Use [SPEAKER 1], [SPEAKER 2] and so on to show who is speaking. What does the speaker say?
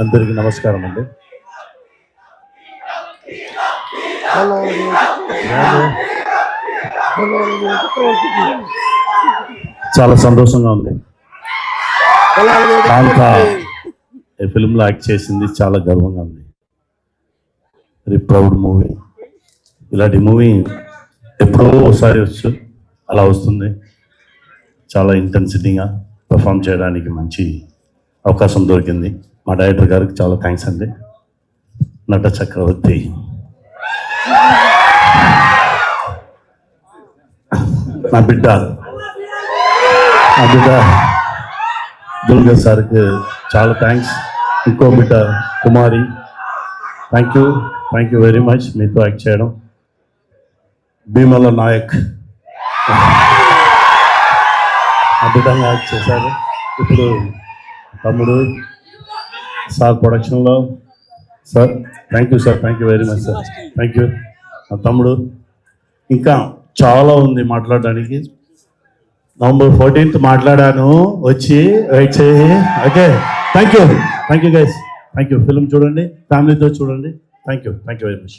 [SPEAKER 1] అందరికీ నమస్కారం అండి. చాలా సంతోషంగా ఉంది. ఈ ఫిల్మ్లో యాక్ట్ చేసింది చాలా గర్వంగా ఉంది. Very proud movie. ఇలాంటి మూవీ ఎప్పుడో ఒకసారి వచ్చు, అలా వస్తుంది. చాలా ఇంటెన్సిటీగా పర్ఫామ్ చేయడానికి మంచి అవకాశం దొరికింది. మా డైరెక్టర్ గారికి చాలా థ్యాంక్స్ అండి. నట చక్రవర్తి నా బిడ్డ దుర్గా సార్కి చాలా థ్యాంక్స్. ఇంకో బిడ్డ కుమారి, థ్యాంక్ యూ వెరీ మచ్ మీతో యాక్ట్ చేయడం. భీమల నాయక్ అద్భుతంగా యాక్ట్ చేశారు. ఇప్పుడు తమ్ముడు సార్ ప్రొడక్షన్లో sir thank you very much sir. Thank you మా తమ్ముడు. ఇంకా చాలా ఉంది మాట్లాడడానికి. నవంబర్ 14th మాట్లాడాను, వచ్చి వెయిట్ చేయి. Okay, thank you guys. Thank you. Film చూడండి, ఫ్యామిలీతో చూడండి. Thank you very much.